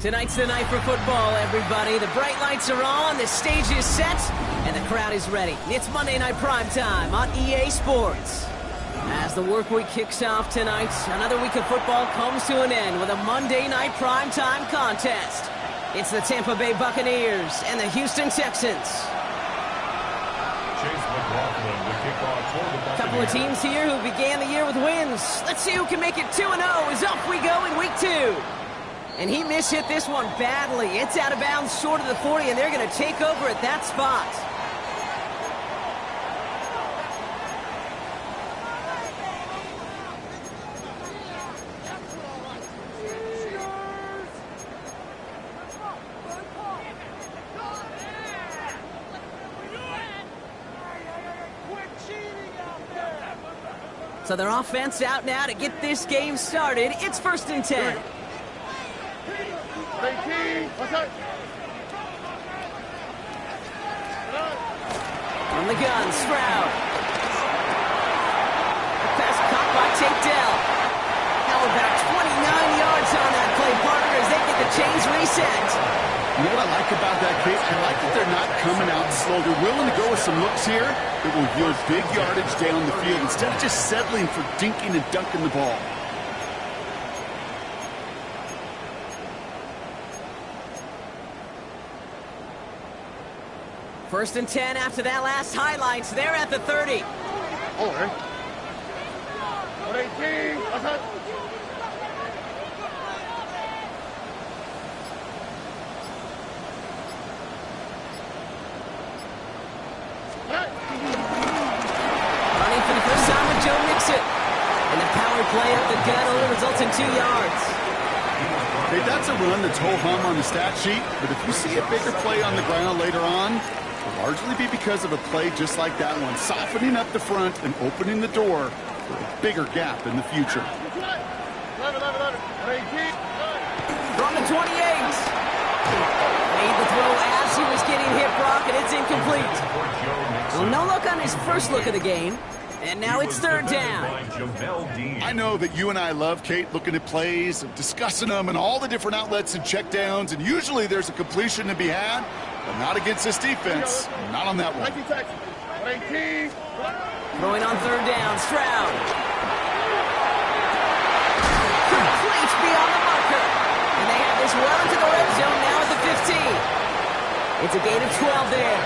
Tonight's the night for football, everybody. The bright lights are on, the stage is set, and the crowd is ready. It's Monday Night Primetime on EA Sports. As the work week kicks off tonight, another week of football comes to an end with a Monday Night Primetime contest. It's the Tampa Bay Buccaneers and the Houston Texans. A couple of teams here who began the year with wins. Let's see who can make it 2-0 as off we go in week 2. And he mishit this one badly. It's out of bounds short of the 40, and they're going to take over at that spot. So their offense out now to get this game started. It's 1st and 10. From the gun, Stroud. The pass caught by Tate Dell. Now about 29 yards on that play, partner, as they get the chains reset. You know what I like about that, Kate? I like that they're not coming out slow. They're willing to go with some looks here that will yield big yardage down the field instead of just settling for dinking and dunking the ball. First and 10 after that last highlights. They're at the 30. Over. 18. Running for the first time with Joe Mixon. And the power play up the gut only results in 2 yards. Hey, that's a run that's ho-hum on the stat sheet, but if you see a bigger play on the ground later on, it'll largely be because of a play just like that one, softening up the front and opening the door for a bigger gap in the future. From the 28. Made the throw as he was getting hit, Brock, and it's incomplete. Well, no look on his first look of the game. And now it's 3rd down. I know that you and I love, Kate, looking at plays, discussing them, and all the different outlets and checkdowns, and usually there's a completion to be had, but not against this defense. Not on that one. Throwing on 3rd down, Stroud. Complete beyond the marker. And they have this well into the red zone now at the 15. It's a gain of 12 there.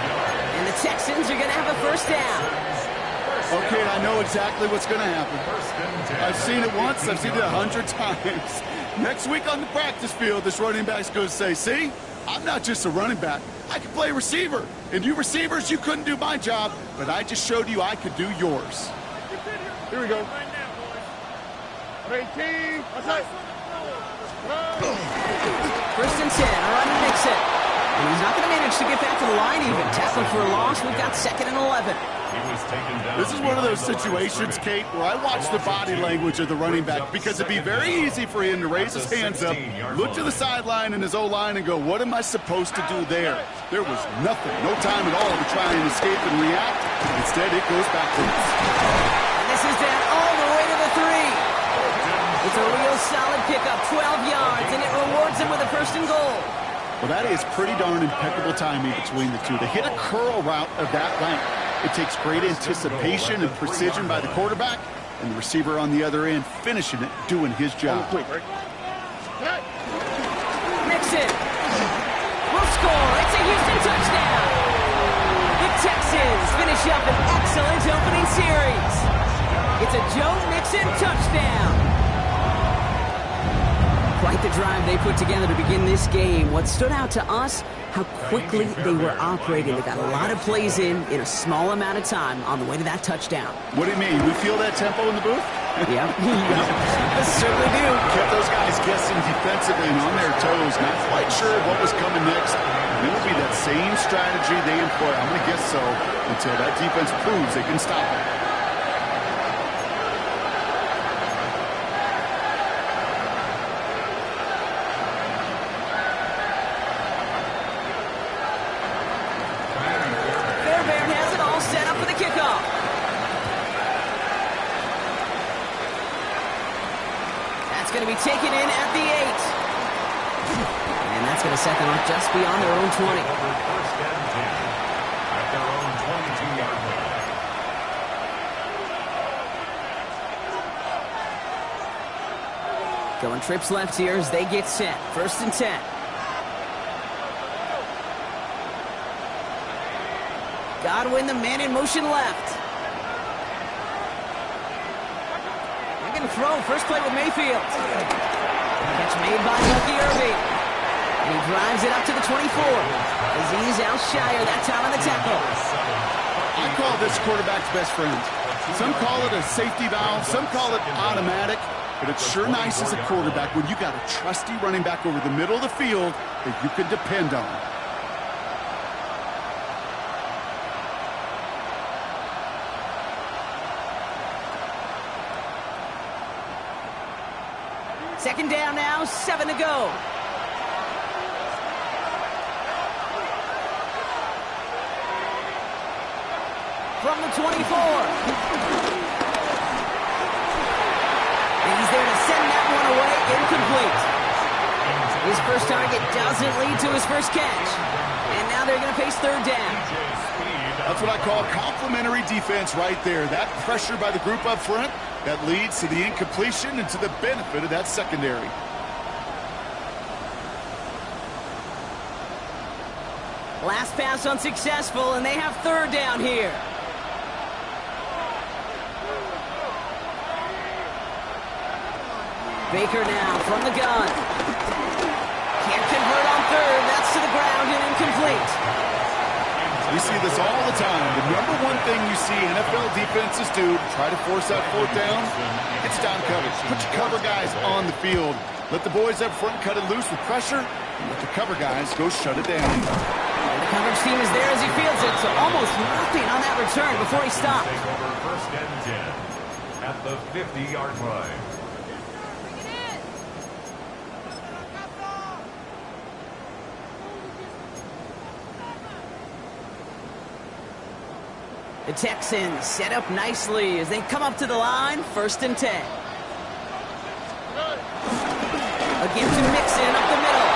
And the Texans are going to have a 1st down. Okay, I know exactly what's going to happen. I've seen it once. I've seen it 100 times. Next week on the practice field, this running back's going to say, see, I'm not just a running back. I can play receiver. And you receivers, you couldn't do my job, but I just showed you I could do yours. Here we go. 1st and 10, run and mix it. And he's not going to manage to get back to the line even. Tackle for a loss. We've got 2nd and 11. This is one of those situations, Kate, where I watch the body language of the running back because it'd be very easy for him to raise his hands up, look to the sideline in his O-line and go, what am I supposed to do there? There was nothing, no time at all to try and escape and react. Instead, it goes backwards. And this is down all the way to the 3. It's a real solid pickup, 12 yards, and it rewards him with a 1st and goal. Well, that is pretty darn impeccable timing between the two. To hit a curl route of that length, it takes great anticipation and precision by the quarterback, and the receiver on the other end finishing it, doing his job. Mixon will score. It's a Houston touchdown. The Texans finish up an excellent opening series. It's a Joe Mixon touchdown. Quite the drive they put together to begin this game. What stood out to us, how quickly they were operating. They got a lot of plays in a small amount of time on the way to that touchdown. What do you mean? We feel that tempo in the booth? Yeah, I certainly do. Kept those guys guessing defensively and on their toes, not quite sure what was coming next. And it will be that same strategy they employ. I'm going to guess so until that defense proves they can stop it. Going to be taken in at the 8. And that's going to set them up just beyond their own 20. First and 10 at their own 22-yard line. Going trips left here as they get set. 1st and 10. Godwin, the man in motion left. Throw. First play with Mayfield. Catch made by Lucky Irving. And he drives it up to the 24. Azeez Al-Shire that time on the tackle. I call this quarterback's best friend. Some call it a safety valve. Some call it automatic. But it's sure nice as a quarterback when you got a trusty running back over the middle of the field that you can depend on. Second down now, 7 to go. From the 24. And he's there to send that one away, incomplete. His first target doesn't lead to his first catch. And now they're going to face 3rd down. That's what I call complimentary defense right there. That pressure by the group up front, that leads to the incompletion and to the benefit of that secondary. Last pass unsuccessful, and they have 3rd down here. Baker now from the gun. Can't convert on 3rd. That's to the ground and incomplete. We see this all the time. The number one thing you see NFL defenses do to try to force that 4th down, it's down coverage. Put your cover guys on the field. Let the boys up front cut it loose with pressure, and let the cover guys go shut it down. And the coverage team is there as he fields it, so almost nothing on that return before he stops. Take over 1st and 10 at the 50-yard line. The Texans set up nicely as they come up to the line, 1st and 10. Again to Mixon up the middle.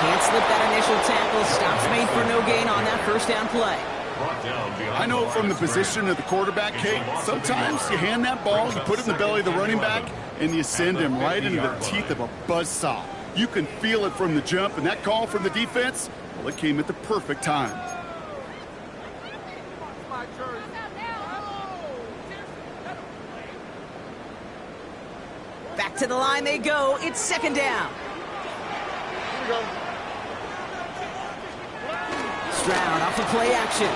Can't slip that initial tackle. Stops made for no gain on that 1st down play. I know from the position of the quarterback, Kate, sometimes you hand that ball, you put it in the belly of the running back, and you send him right into the teeth of a buzzsaw. You can feel it from the jump, and that call from the defense, well, it came at the perfect time. Back to the line they go. It's 2nd down. Stroud off the play action.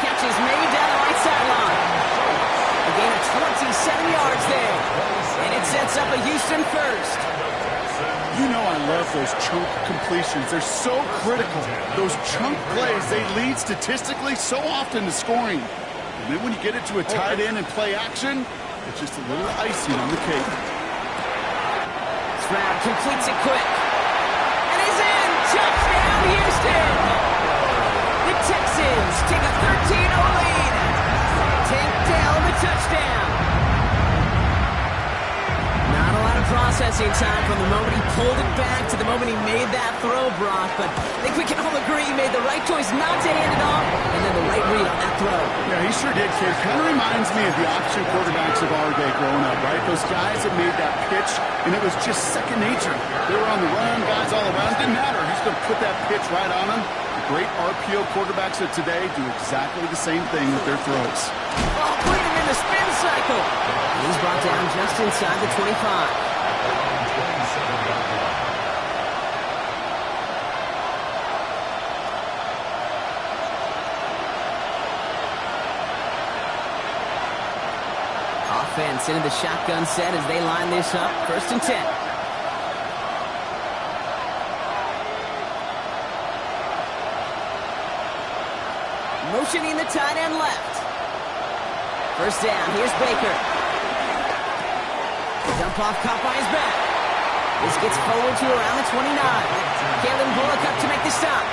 Catch is made down the right sideline. A gain of 27 yards there. And it sets up a Houston 1st. You know I love those chunk completions. They're so critical. Those chunk plays, they lead statistically so often to scoring. And then when you get it to a tight end and play action, it's just a little icing on the cake. Stroud completes it quick. And he's in! Touchdown, Houston! The Texans take a 13-0 lead. Tank Dell the touchdown. Not a lot of processing time from the moment he pulled it back to the moment he made that throw, Brock. But I think we can all agree he made the right choice not to hand it off, and then the right read on that throw. Yeah, he sure did, kid. Kind of reminds me of the option quarterbacks of our day growing up, right? Those guys that made that pitch, and it was just second nature. They were on the run, guys all around. Didn't matter. He's going to put that pitch right on them. The great RPO quarterbacks of today do exactly the same thing with their throws. Oh, put him in the spin cycle. He's brought down just inside the 25. Offense into the shotgun set as they line this up. 1st and 10. Motioning the tight end left. 1st down. Here's Baker. Dump off caught by his back. This gets forward to around the 29. Kalen Bullock up to make the stop.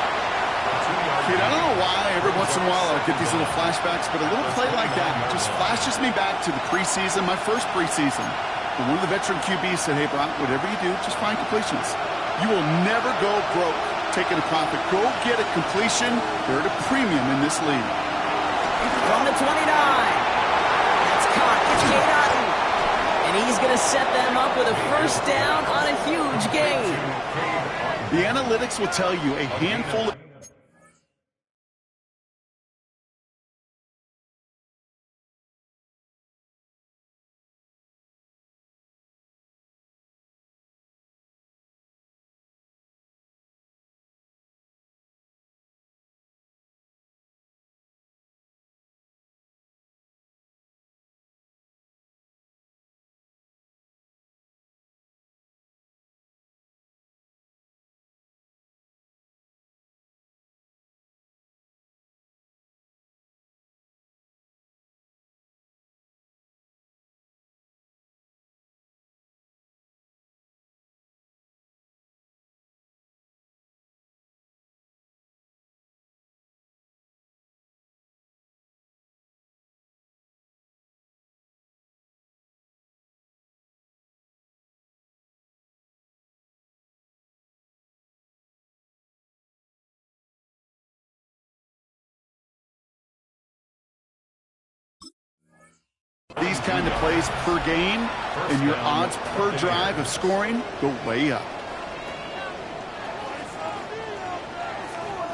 Kid, I don't know why every once in a while I get these little flashbacks, but a little play like that just flashes me back to the preseason, my first preseason. And one of the veteran QBs said, hey, Brock, whatever you do, just find completions. You will never go broke taking a profit. Go get a completion. They're at a premium in this league. From the 29. That's caught. It's Cade Otton. And he's going to set them up with a 1st down on a huge gain. The analytics will tell you a handful of these kind of plays per game, and your odds per drive of scoring go way up.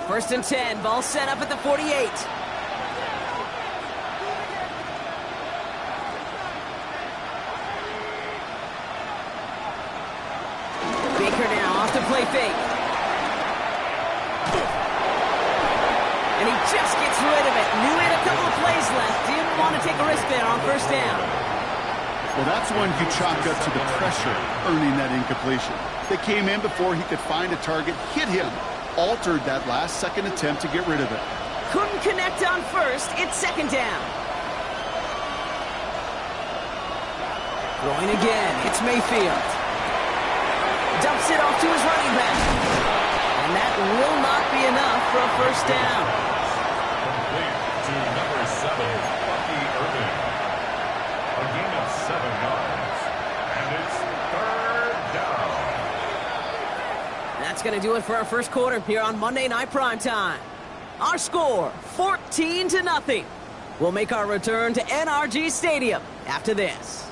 1st and 10. Ball set up at the 48. Baker now off to play fake. And he just gets rid of it. Knew he had a couple of plays left. Didn't want to take a risk there on 1st down. Well, that's when you chalk up to the pressure earning that incompletion. They came in before he could find a target, hit him, altered that last-second attempt to get rid of it. Couldn't connect on 1st. It's 2nd down. Throwing again. It's Mayfield. Dumps it off to his running back. And that will not be enough for a 1st down. Complete to number 7, Bucky Irving. A gain of 7 yards. And it's 3rd down. That's going to do it for our 1st quarter here on Monday Night Primetime. Our score, 14-0. We'll make our return to NRG Stadium after this.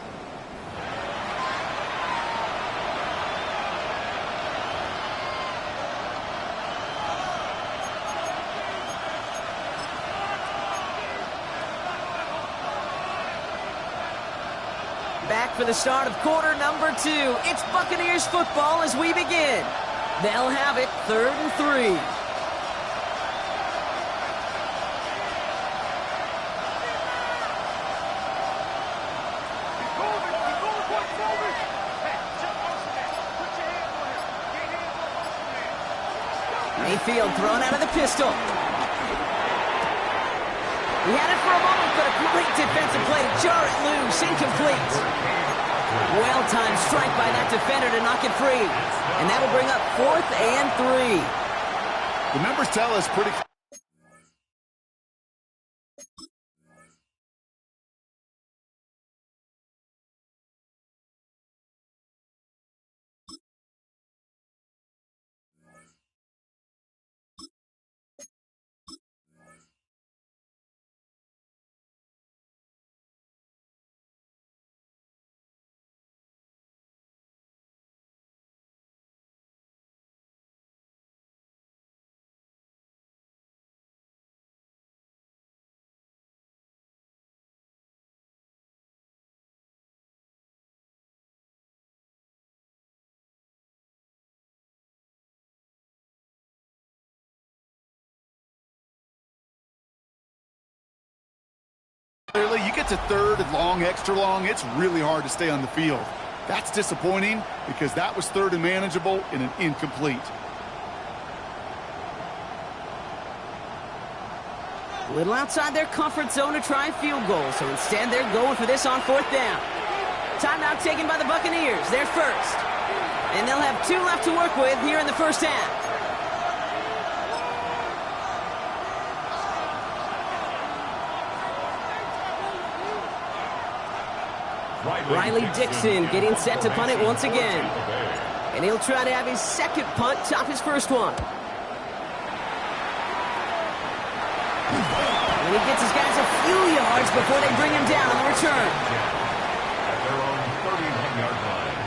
Back for the start of quarter number 2. It's Buccaneers football as we begin. They'll have it 3rd and 3. field, thrown out of the pistol. He had it for a moment, but a great defensive play to jar it loose, incomplete. Well-timed strike by that defender to knock it free. And that'll bring up 4th and 3. The numbers tell us pretty... Clearly, you get to third and long, extra long, it's really hard to stay on the field. That's disappointing because that was third and manageable in an incomplete. A little outside their comfort zone to try a field goal, so instead they're going for this on 4th down. Timeout taken by the Buccaneers, they're first. And they'll have 2 left to work with here in the first half. Riley Dixon getting set to punt it once again. And he'll try to have his second punt top his first one. And he gets his guys a few yards before they bring him down on the return. At their own 31-yard line.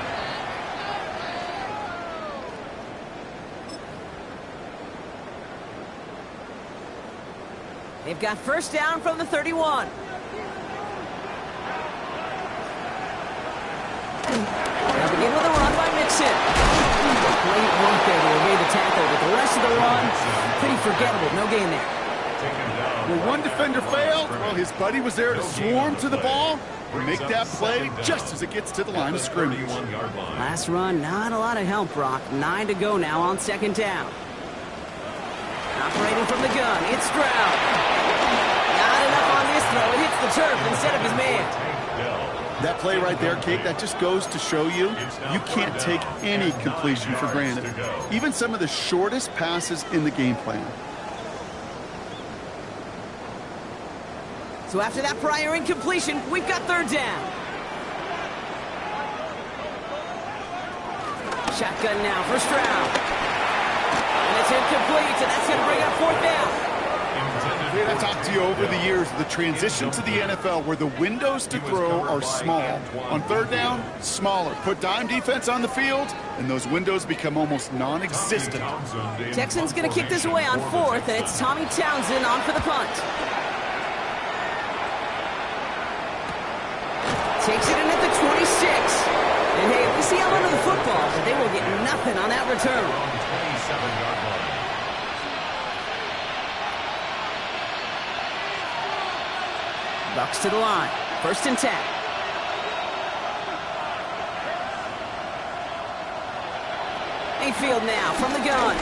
They've got first down from the 31. They'll begin with a run by Mixon. Great work there to evade the tackle, but the rest of the run, pretty forgettable. No gain there. When one defender failed, well, his buddy was there to swarm to the ball and make that play just as it gets to the line of scrimmage. Last run, not a lot of help, Brock. 9 to go now on 2nd down. Operating from the gun, it's Stroud. Not enough on this throw. It hits the turf instead of his man. That play right there, Kate, that just goes to show you can't take any completion for granted. Even some of the shortest passes in the game plan. So after that prior incompletion, we've got 3rd down. Shotgun now for Stroud. And it's incomplete, and that's going to bring up 4th down. I talked to you over the years of the transition to the NFL where the windows to throw are small. On 3rd down, smaller. Put dime defense on the field, and those windows become almost non-existent. Texans going to kick this away on 4th, and it's Tommy Townsend on for the punt. Takes it in at the 26. And hey, we see how under the football, but they will get nothing on that return. 27-yard line. Bucks to the line. 1st and 10. Mayfield now from the gun.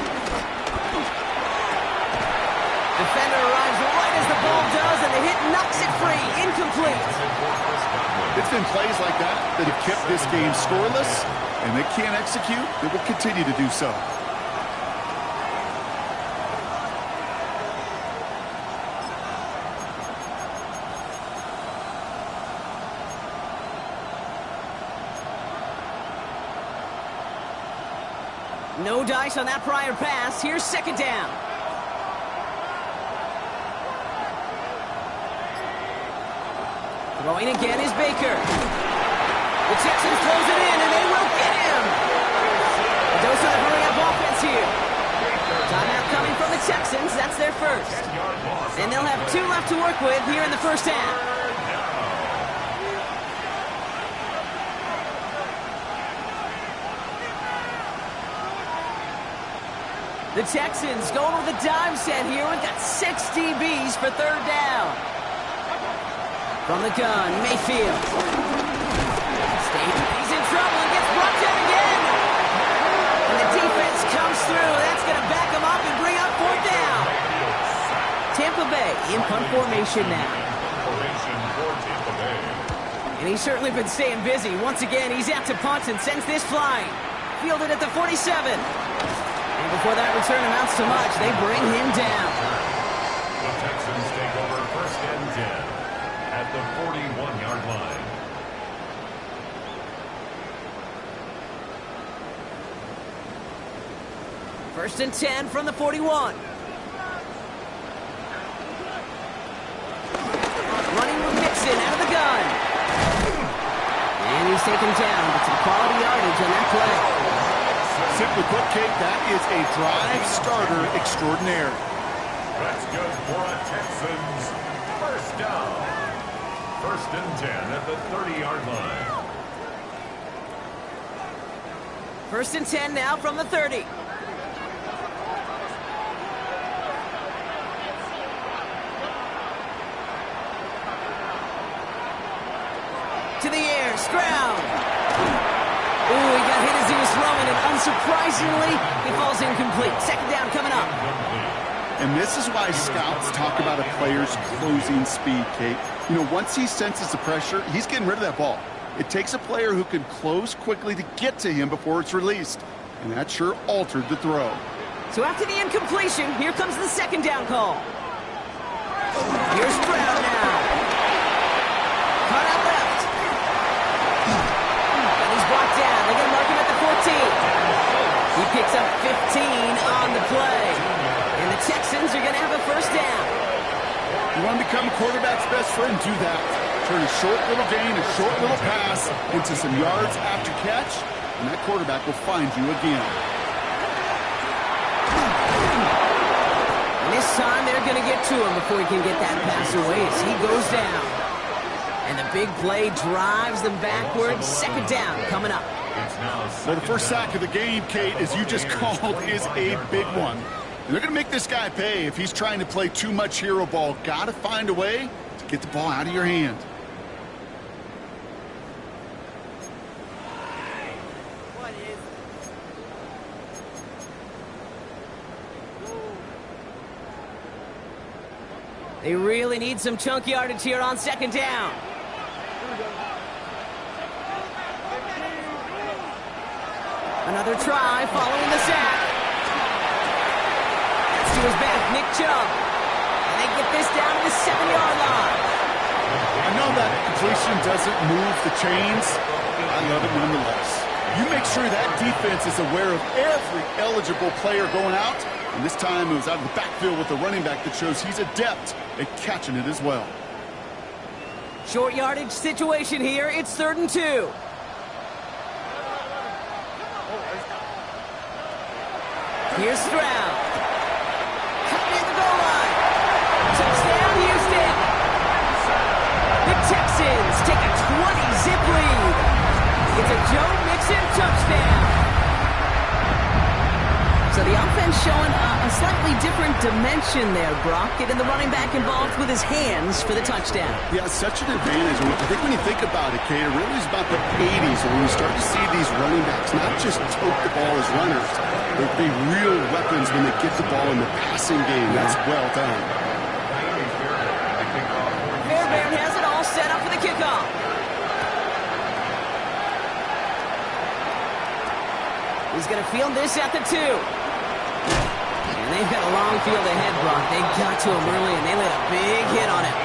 Defender arrives right as the ball does, and the hit knocks it free. Incomplete. It's been plays like that that have kept this game scoreless, and they can't execute. They will continue to do so. No dice on that prior pass. Here's 2nd down. Throwing again is Baker. The Texans close it in, and they will get him. A dose of the hurry up offense here. Timeout coming from the Texans. That's their first. And they'll have 2 left to work with here in the first half. The Texans going with a dime set here. We've got 6 DBs for 3rd down. From the gun, Mayfield. He's in trouble and gets brought down again. And the defense comes through. That's going to back him up and bring up 4th Bay in punt formation now. Formation for Tampa Bay. And he's certainly been staying busy. Once again, he's out to punt and sends this flying. Fielded at the 47. And before that return amounts to much, they bring him down. The Texans take over 1st and 10 at the 41-yard line. First and 10 from the 41. Running with Mixon out of the gun. And he's taken down, but some quality yardage on that play. Simply put, Kate, that is a drive starter extraordinaire. That's good for a Texans first down. 1st and 10 at the 30-yard line. First and 10 now from the 30. To the air, Stroud. Ooh, he got hit as he was throwing, and unsurprisingly, he falls incomplete. 2nd down coming up. And this is why scouts talk about a player's closing speed, Kate. You know, once he senses the pressure, he's getting rid of that ball. It takes a player who can close quickly to get to him before it's released. And that sure altered the throw. So after the incompletion, here comes the 2nd down call. Here's Stroud now. Caught out left. And he's brought down. They're going to mark him at the 14. He picks up 15 on the play. And the Texans are going to have a 1st down. You want to become a quarterback's best friend? Do that. Turn a short little gain, a short little pass into some yards after catch, and that quarterback will find you again. And this time they're going to get to him before he can get that pass away as he goes down. And the big play drives them backwards. 2nd down coming up. Well, the first sack of the game, Kate, as you just called, is a big one. And they're going to make this guy pay if he's trying to play too much hero ball. Got to find a way to get the ball out of your hand. They really need some chunk yardage here on 2nd down. Another try following the sack. To his back, Nick Chubb. And they get this down to the 7-yard line. I know that completion doesn't move the chains. I love it nonetheless. You make sure that defense is aware of every eligible player going out. And this time it was out of the backfield with the running back that shows he's adept at catching it as well. Short yardage situation here. It's 3rd and 2. Here's Stroud. Touchdown, Houston! The Texans take a 20-zip lead. It's a Joe Mixon touchdown. So the offense showing a slightly different dimension there, Brock. Getting the running back involved with his hands for the touchdown. Yeah, such an advantage. I think when you think about it, Kate, it really is about the 80s when you start to see these running backs not just tote the ball as runners, but be real weapons when they get the ball in the passing game. That's well done. Fairbairn has it all set up for the kickoff. He's going to field this at the 2. And they've got a long field ahead, Brock. They got to him early, and they laid a big hit on it.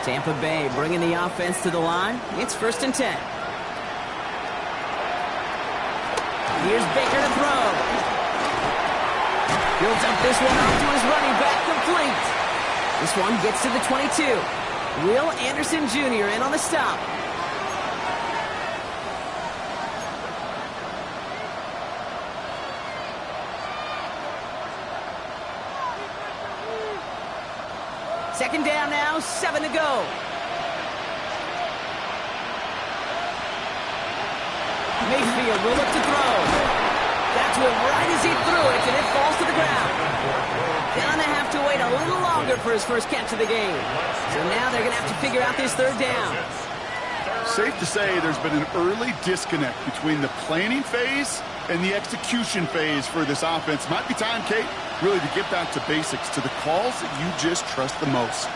Tampa Bay bringing the offense to the line. It's 1st and 10. Here's Baker to throw. Builds up this one off to his running back, complete. This one gets to the 22. Will Anderson Jr. in on the stop. Second down now, 7 to go. Mayfield will look to throw. Got to him right as he threw it, and it falls to the ground. Gonna have to wait a little longer for his first catch of the game. So now they're gonna have to figure out this 3rd down. Safe to say there's been an early disconnect between the planning phase and the execution phase for this offense. Might be time, Kate, really to get back to basics, to the calls that you just trust the most.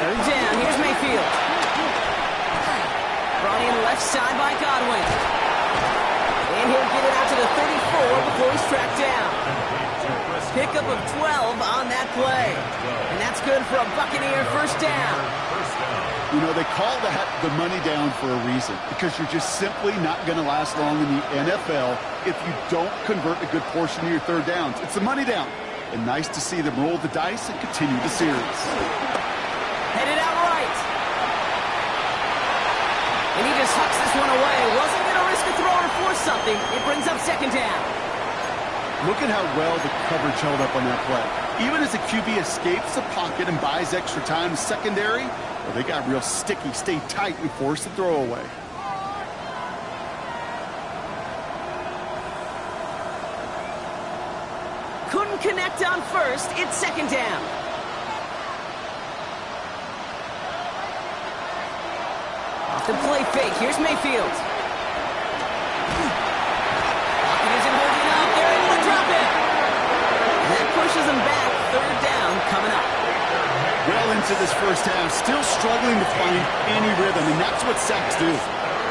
Third down, here's Mayfield. Brought in left side by Godwin. And he'll get it out to the 34 before he's tracked down. Pickup of 12 on that play. And that's good for a Buccaneer first down. You know, they call that the money down for a reason, because you're just simply not going to last long in the NFL if you don't convert a good portion of your third downs. It's the money down. And nice to see them roll the dice and continue the series. Headed out right. And he just hucks this one away. Wasn't going to risk a throw or force something. It brings up second down. Look at how well the coverage held up on that play. Even as the QB escapes the pocket and buys extra time in secondary, well, they got real sticky, stayed tight, and forced the throw away. Couldn't connect on first. It's second down. Off the play fake. Here's Mayfield. Pocket isn't holding up. They're able to drop it. And that pushes them back. Third down coming up. Well into this first half, still struggling to find any rhythm, and that's what sacks do.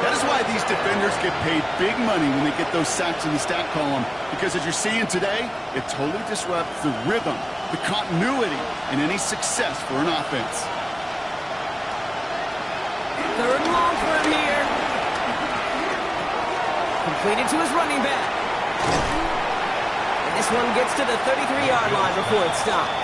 That is why these defenders get paid big money when they get those sacks in the stat column, because as you're seeing today, it totally disrupts the rhythm, the continuity, and any success for an offense. Third and long for him here. Completed to his running back. And this one gets to the 33-yard line before it's stopped.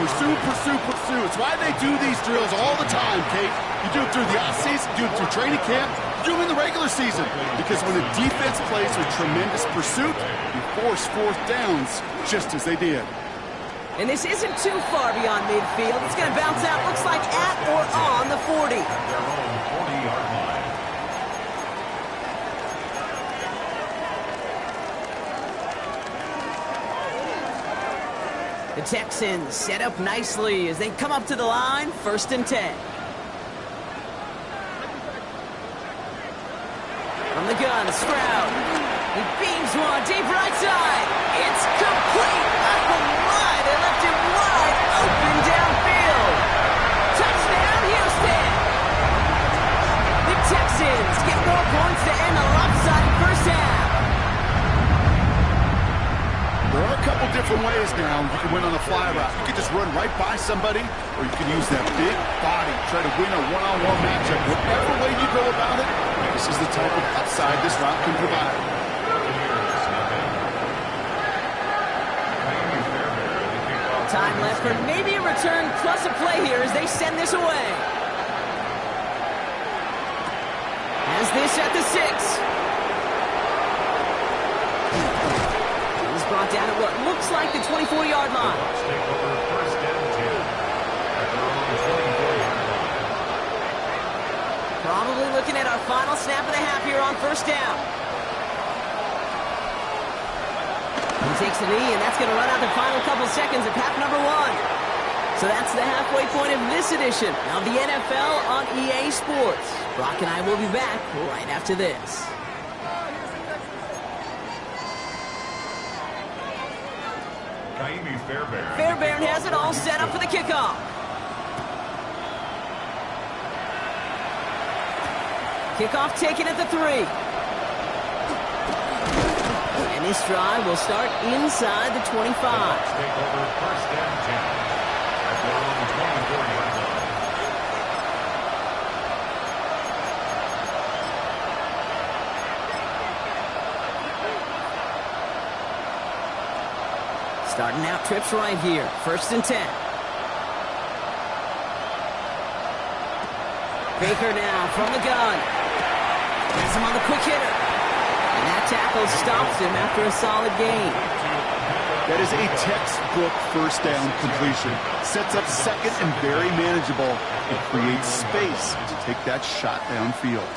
Pursue, pursue, pursue. It's why they do these drills all the time, Kate. You do it through the offseason, you do it through training camp, you do it in the regular season. Because when the defense plays with tremendous pursuit, you force fourth downs just as they did. And this isn't too far beyond midfield. It's going to bounce out, looks like at or on the 40. Their own 40-yard line. The Texans set up nicely as they come up to the line, 1st and 10. From the gun, Stroud. He beams one deep right side. It's complete. Oh my, they left him wide open downfield. Touchdown, Houston. The Texans get more points to end a lopsided first half. There are a couple different ways now you can win on a fly route. You can just run right by somebody, or you can use that big body, try to win a one-on-one matchup. Whatever way you go about it, this is the type of upside this route can provide. Time left for maybe a return plus a play here as they send this away. Has this at the 6. Brought down at what looks like the 24-yard line. Take over first and 10 at their own 24-yard line. Probably looking at our final snap of the half here on first down. He takes a knee, and that's going to run out the final couple seconds of half number 1. So that's the halfway point of this edition of the NFL on EA Sports. Brock and I will be back right after this. Fairbairn has it all set up for the kickoff. Kickoff taken at the 3. And this drive will start inside the 25. Take over first and 10 at their own 24-yard line. Starting out trips right here. 1st and 10. Baker now from the gun. Has him on the quick hitter. And that tackle stops him after a solid gain. That is a textbook first down completion. Sets up second and very manageable. It creates space to take that shot downfield.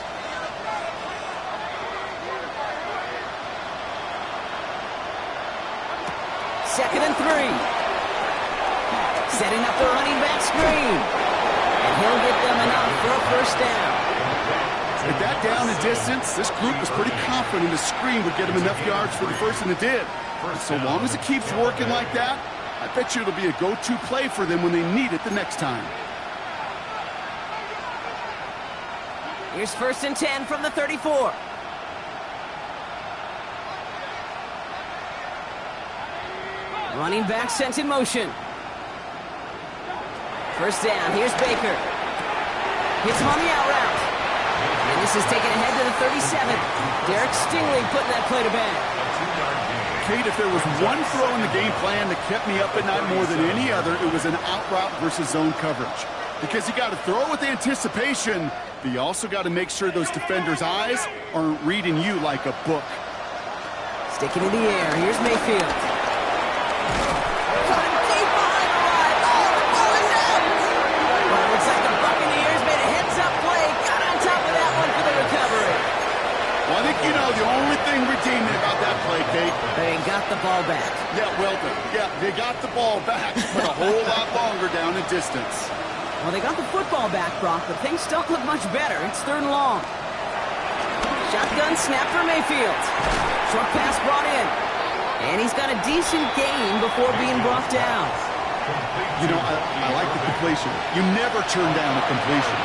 Second and 3. Setting up the running back screen. And he'll get first down. With that down and distance, this group was pretty confident the screen would get him enough yards for the first, and it did. So long as it keeps working like that, I bet you it'll be a go-to play for them when they need it the next time. Here's 1st and 10 from the 34. Running back sent in motion. First down, here's Baker. Hits him on the out route. And this is taken ahead to the 37. Derek Stingley putting that play to bed. Kate, if there was one throw in the game plan that kept me up at night more than any other, it was an out route versus zone coverage. Because you got to throw with anticipation, but you also got to make sure those defenders' eyes aren't reading you like a book. Sticking in the air, here's Mayfield. Caught him deep behind the line. Oh, the ball is out! Well, it looks like the Buccaneers made a heads-up play. Got on top of that one for the recovery. Well, I think you know the only thing redeeming about that play, Kate. They got the ball back. Yeah, well done. Yeah, they got the ball back, but a whole lot longer down in distance. Well, they got the football back, Brock, but things don't look much better. It's 3rd and long. Shotgun snap for Mayfield. Short pass brought in. And he's got a decent gain before being brought down. You know, I like the completion. You never turn down a completion.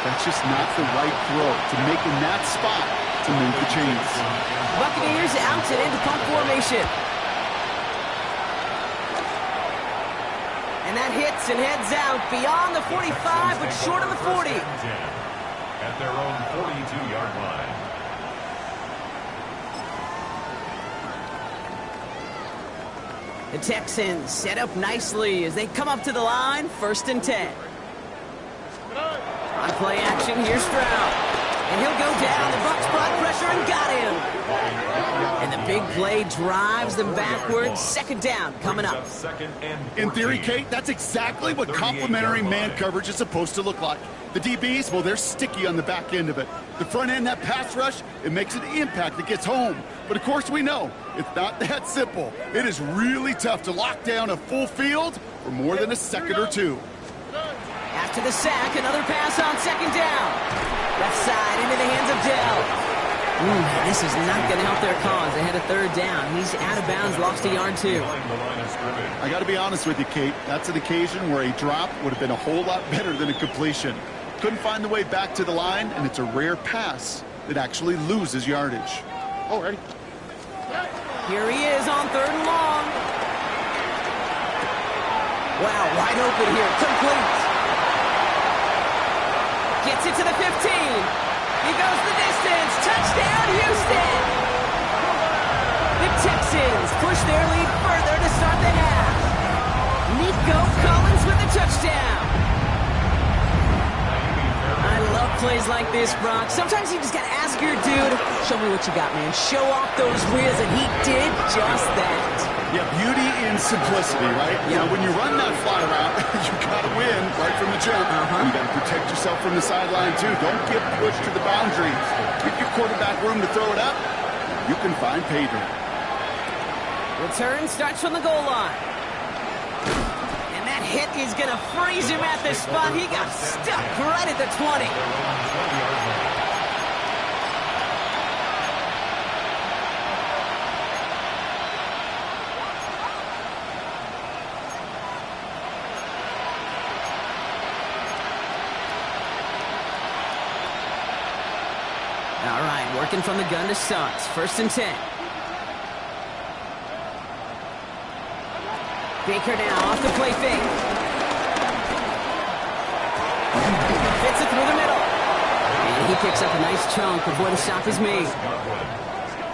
That's just not the right throw to make in that spot to move the chains. Buccaneers out and into punt formation. And that hits and heads out beyond the 45, but short of the 40. At their own 42-yard line. The Texans set up nicely as they come up to the line, 1st and 10. On play action, here's Stroud. And he'll go down. The Bucs brought pressure and got him. And the big play drives them backwards. 2nd down coming up. In theory, Kate, that's exactly what complementary man coverage is supposed to look like. The DBs, well, they're sticky on the back end of it. The front end, that pass rush, it makes an impact that gets home. But of course we know it's not that simple. It is really tough to lock down a full field for more than a second or two. After the sack, another pass on 2nd down. Left side into the hands of Dell. This is not going to help their cause. They had a 3rd down. He's out of bounds, lost a yard too. I got to be honest with you, Kate. That's an occasion where a drop would have been a whole lot better than a completion. Couldn't find the way back to the line, and it's a rare pass that actually loses yardage. Oh, ready? Here he is on 3rd and long. Wow, wide open here. Complete. Gets it to the 15. He goes the distance. Touchdown, Houston. The Texans push their lead further to start the half. Nico Collins with the touchdown. I love plays like this, Brock. Sometimes you just got to ask your dude, show me what you got, man. Show off those wheels, and he did just that. Yeah, beauty in simplicity, right? Yeah. When you run that fly route, you got to win right from the jump. You got to protect yourself from the sideline, too. Don't get pushed to the boundary. Give your quarterback room to throw it up. You can find pay dirt. Return starts from the goal line. And that hit is going to freeze him at the spot. He got stuck right at the 20. All right, working from the gun to start. 1st and 10. Baker now off the play fake. Fits it through the middle. And he picks up a nice chunk before the stop is made.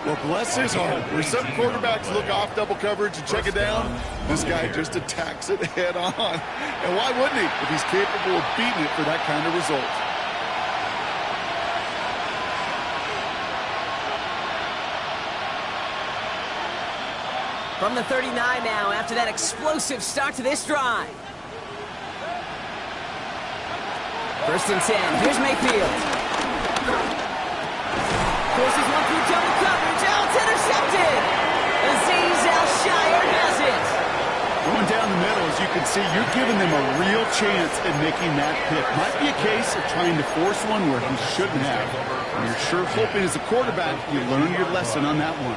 Well, bless his heart. Where some quarterbacks look off double coverage and check it down, this guy just attacks it head on. And why wouldn't he if he's capable of beating it for that kind of result? From the 39 now, after that explosive start to this drive. 1st and 10. Here's Mayfield. Forces one through double coverage. Oh, it's intercepted. Azeez Al-Shire has it. Going down the middle is you can see, you're giving them a real chance at making that pick. Might be a case of trying to force one where he shouldn't have. And you're sure hoping as a quarterback you learn your lesson on that one.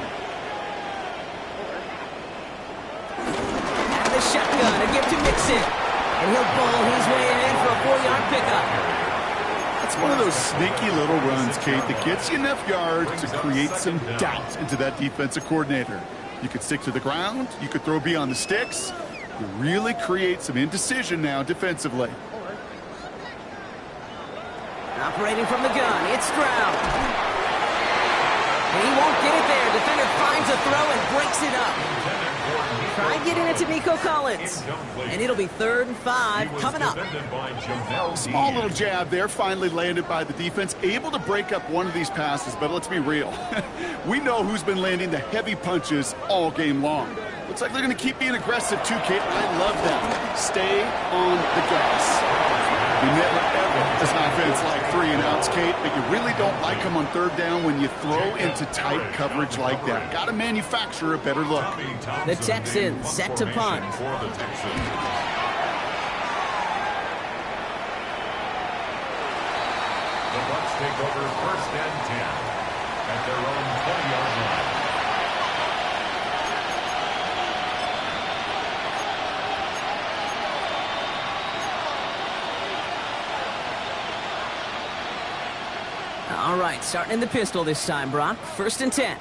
Out of the shotgun, a gift to Mixon. And he'll bowl his way ahead for a 4-yard pickup. It's one of those sneaky little runs, Kate, that gets you enough yards to create some doubt into that defensive coordinator. You could stick to the ground. You could throw beyond the sticks. You really create some indecision now defensively. Operating from the gun, it's Stroud. And he won't get it there. Defender finds a throw and breaks it up. Try getting it to Nico Collins. And it'll be 3rd and 5 coming up. Small little jab there, finally landed by the defense. Able to break up one of these passes, but let's be real. We know who's been landing the heavy punches all game long. Looks like they're going to keep being aggressive too, Kate. I love that. Stay on the gas. You never ever, as an offense, like 3-and-outs, Kate, but you really don't like them on 3rd down when you throw into tight coverage like that. Got to manufacture a better look. The Texans set to punt. The Bucs take over 1st and 10 at their own 20-yard line. All right, starting in the pistol this time, Brock. 1st and 10.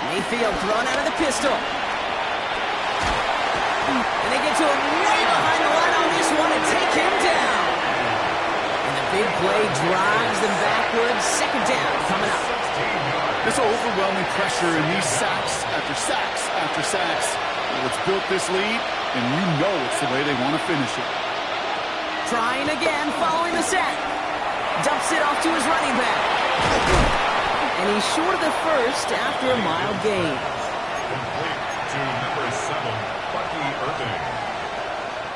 Mayfield thrown out of the pistol. And they get to him way behind the line on this one and take him down. And the big play drives them backwards. 2nd down coming up. This overwhelming pressure and these sacks after sacks after sacks. It's built this lead, and you know it's the way they want to finish it. Trying again following the sack. Dumps it off to his running back. And he's short of the first after a mild gain. Complete to number 7, Bucky Irving.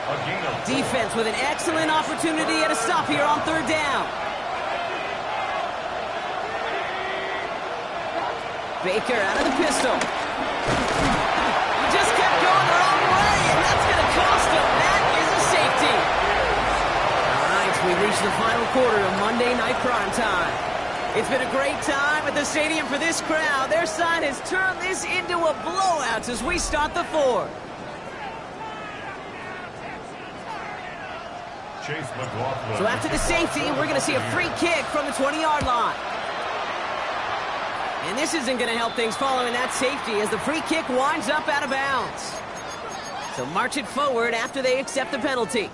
A gain of 4. Defense with an excellent opportunity at a stop here on 3rd down. Baker out of the pistol. Just kept going the wrong way, and that's going to cost him. That is a safety. All right, we reach the final quarter of Monday Night Primetime. It's been a great time at the stadium for this crowd. Their side has turned this into a blowout as we start the 4th. Chase McLaughlin. So after the safety, we're going to see a free kick from the 20-yard line. And this isn't going to help things following that safety as the free kick winds up out of bounds. So march it forward after they accept the penalty.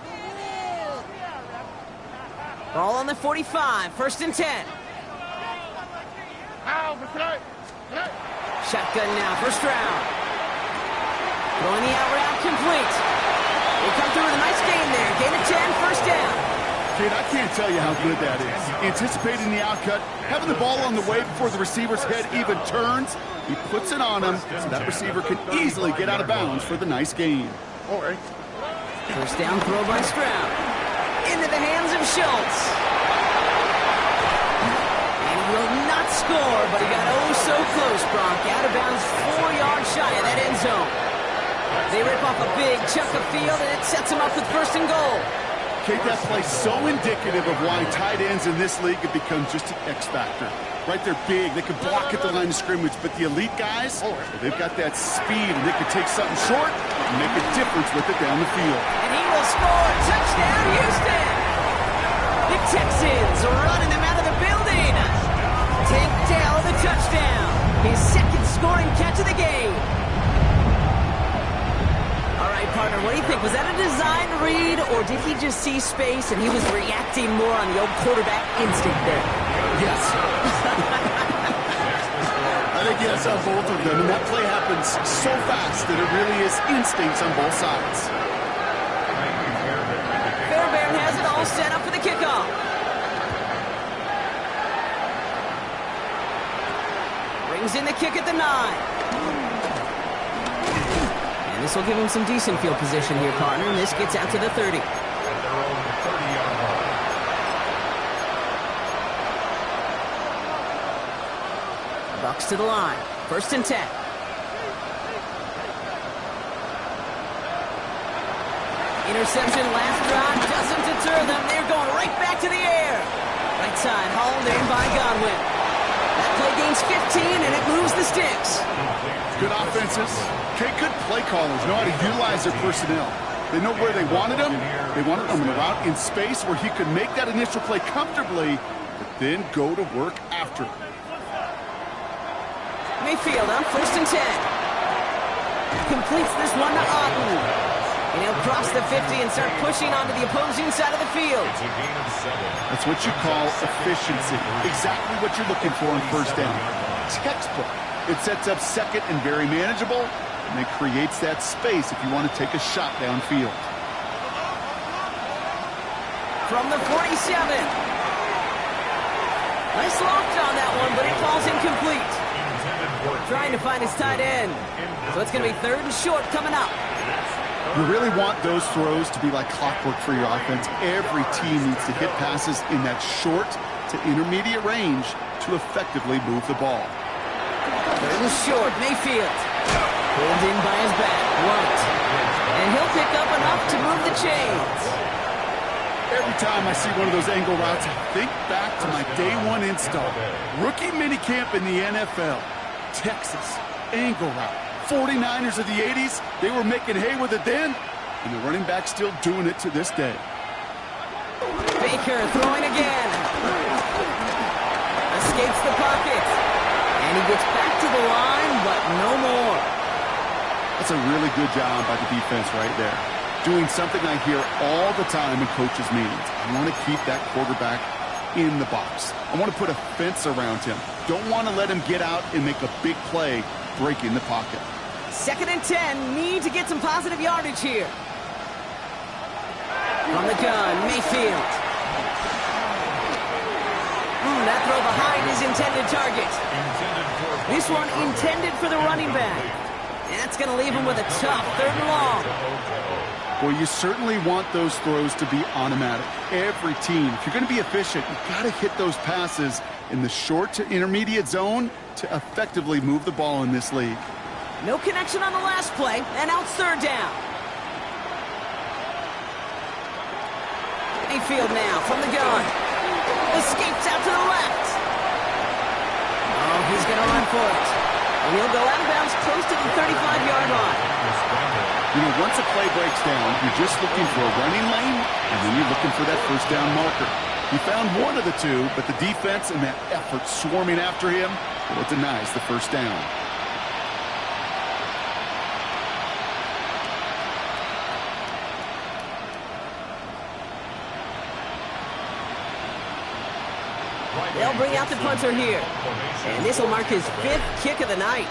Ball on the 45, 1st and 10. Shotgun now for Stroud. Throwing the out route complete. They come through with a nice gain there. Gain of 10, 1st down. Kid, I can't tell you how good that is. Anticipating the outcut, having the ball on the way before the receiver's head even turns. He puts it on him so that receiver can easily get out of bounds for the nice gain. 1st down throw by Stroud. Into the hands of Schultz. And he will not score, but he got oh so close, Brock. Out of bounds 4 yards shy of that end zone. They rip off a big chunk of field, and it sets them up with 1st and goal. Kate, that play so indicative of why tight ends in this league have become just an X factor. Right, they're big, they can block at the line of scrimmage, but the elite guys, well, they've got that speed, and they can take something short and make a difference with it down the field. And he will score. Touchdown, Houston! The Texans are running them out of the building. Tank Dell, the touchdown. His 2nd scoring catch of the game. All right, partner, what do you think? Was that a design read, or did he just see space and he was reacting more on the old quarterback instinct there? Yes. I think yes on both of them, and that play happens so fast that it really is instincts on both sides. Fairbairn has it all set up for the kickoff. Brings in the kick at the 9. And this will give him some decent field position here, partner, and this gets out to the 30. At their own 30-yard line. Bucks to the line. 1st and 10. Interception last drive doesn't deter them. They're going right back to the air. Right side hauled in by Godwin. That play gains 15, and it moves the sticks. Good offenses. Okay, good play callers know how to utilize their personnel. They know where they wanted him. They wanted him in a route in space where he could make that initial play comfortably, but then go to work after it. Mayfield on 1st and 10. Completes this one to Otten. And he'll cross the 50 and start pushing onto the opposing side of the field. It's a gain of 7. That's what you call efficiency. Exactly what you're looking for on 1st down. Textbook. It sets up 2nd and very manageable, and it creates that space if you want to take a shot downfield. From the 47. Nice loft on that one, but it falls incomplete. Trying to find his tight end. So it's going to be 3rd and short coming up. You really want those throws to be like clockwork for your offense. Every team needs to hit passes in that short to intermediate range to effectively move the ball. 3rd and short, Mayfield. Pulled in by his back, White. And he'll pick up enough to move the chains. Every time I see one of those angle routes, I think back to my day 1 install. Rookie minicamp in the NFL. Texas, angle route. 49ers of the 80s, they were making hay with it then, and the running back's still doing it to this day. Baker throwing again. Escapes the pocket. And he gets back to the line, but no more. That's a really good job by the defense right there. Doing something I hear all the time in coaches' meetings. I want to keep that quarterback in the box. I want to put a fence around him. Don't want to let him get out and make a big play breaking the pocket. 2nd and 10. Need to get some positive yardage here. From the gun, Mayfield. That throw behind his intended target. This one intended for the running back. That's going to leave him with a tough 3rd and long. Well, you certainly want those throws to be automatic. Every team, if you're going to be efficient, you've got to hit those passes in the short to intermediate zone to effectively move the ball in this league. No connection on the last play, and now it's 3rd down. Mayfield now from the gun. Escapes out to the left. Oh, he's going to run for it. And he'll go out of bounds close to the 35-yard line. You know, once a play breaks down, you're just looking for a running lane, and then you're looking for that 1st down marker. He found one of the two, but the defense and that effort swarming after him, well, it denies the 1st down. They'll bring out the punter here. And this will mark his 5th kick of the night.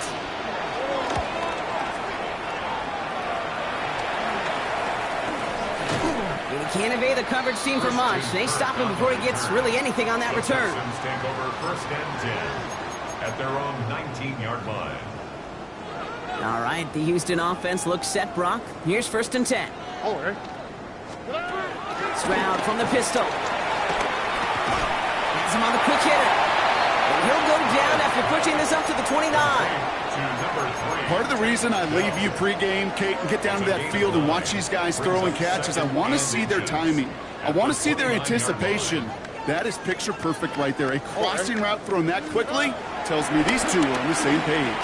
And he can't evade the coverage team for much. They stop him before he gets really anything on that return. Texans take over 1st and 10 at their own 19-yard line. All right, the Houston offense looks set, Brock. Here's 1st and 10. Stroud from the pistol. Has him on the quick hitter. And he'll go down after pushing this up to the 29. Part of the reason I leave you pregame, Kate, and get down to that field and watch these guys throw and catch is I want to see their timing. I want to see their anticipation. That is picture perfect right there. A crossing route thrown that quickly tells me these two are on the same page.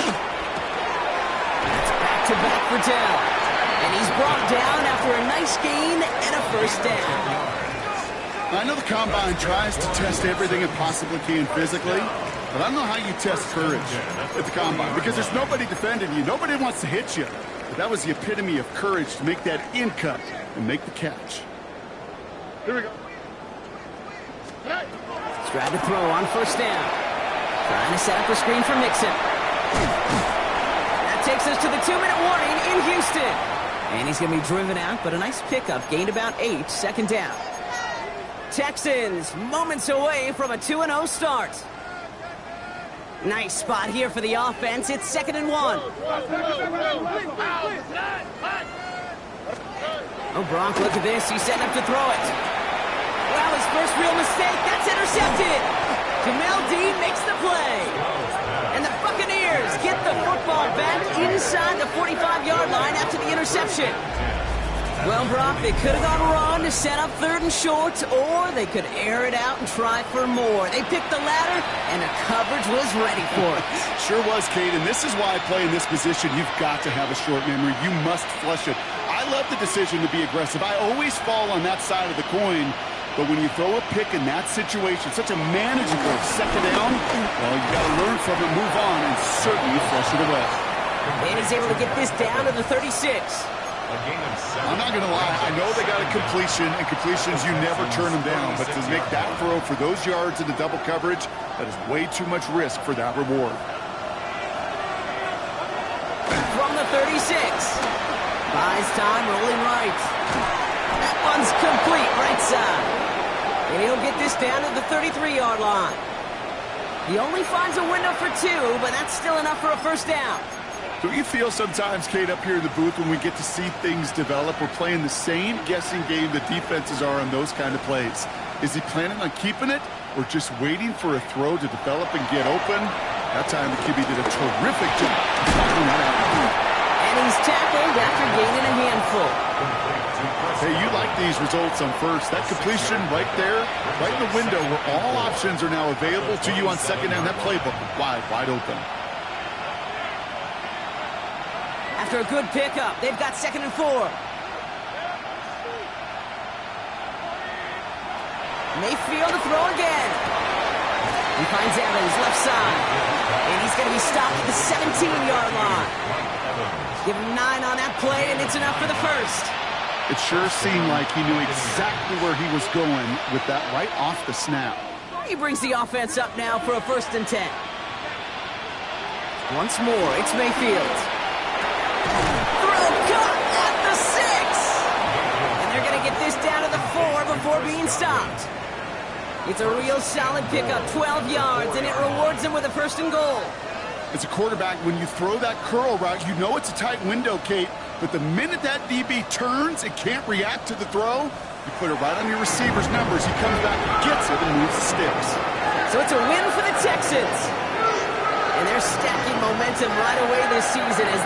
That's back-to-back for Dell. And he's brought down after a nice gain and a 1st down. I know the Combine tries to test everything it possibly can physically, but I don't know how you test courage at the Combine because there's nobody defending you. Nobody wants to hit you. But that was the epitome of courage to make that in cut and make the catch. Here we go. Stroud to throw on 1st down. Trying to set up a screen for Mixon. That takes us to the 2-minute warning in Houston. And he's going to be driven out, but a nice pickup. Gained about 8, 2nd down. Texans moments away from a 2-0 start. Nice spot here for the offense. It's 2nd and 1. Oh, Brock, look at this. He's setting up to throw it. Well, his first real mistake. That's intercepted. Jamel Dean makes the play. And the Buccaneers get the football back inside the 45-yard line after the interception. Well, Brock, they could have gone run to set up 3rd and short, or they could air it out and try for more. They picked the latter, and the coverage was ready for it. Sure was, Kate, and this is why I play in this position. You've got to have a short memory. You must flush it. I love the decision to be aggressive. I always fall on that side of the coin, but when you throw a pick in that situation, such a manageable 2nd down, well, you got to learn from it, move on, and certainly flush it away. And he's able to get this down to the 36. I'm not going to lie. I know they got a completion, and completions, you never turn them down. But to make that throw for those yards in the double coverage, that is way too much risk for that reward. From the 36. Buys time, rolling right. That one's complete, right side. And he'll get this down to the 33-yard line. He only finds a window for 2, but that's still enough for a 1st down. Don't you feel sometimes, Kate, up here in the booth when we get to see things develop, we're playing the same guessing game the defenses are on those kind of plays? Is he planning on keeping it or just waiting for a throw to develop and get open? That time the QB did a terrific job blocking that out. And he's tackled after gaining a handful. Hey, you like these results on first. That completion right there, right in the window where all options are now available to you on 2nd down. That playbook wide open. After a good pickup, they've got 2nd and 4. Mayfield to throw again. He finds Evans left side. And he's going to be stopped at the 17-yard line. Give him 9 on that play, and it's enough for the 1st. It sure seemed like he knew exactly where he was going with that right off the snap. He brings the offense up now for a 1st and 10. Once more, it's Mayfield. Throw caught at the 6. And they're going to get this down to the 4 before being stopped. It's a real solid pickup, 12 yards, and it rewards them with a 1st and goal. As a quarterback, when you throw that curl route, you know it's a tight window, Kate. But the minute that DB turns and can't react to the throw, you put it right on your receiver's numbers. He comes back, gets it, and moves the sticks. So it's a win for the Texans. And they're stacking momentum right away this season as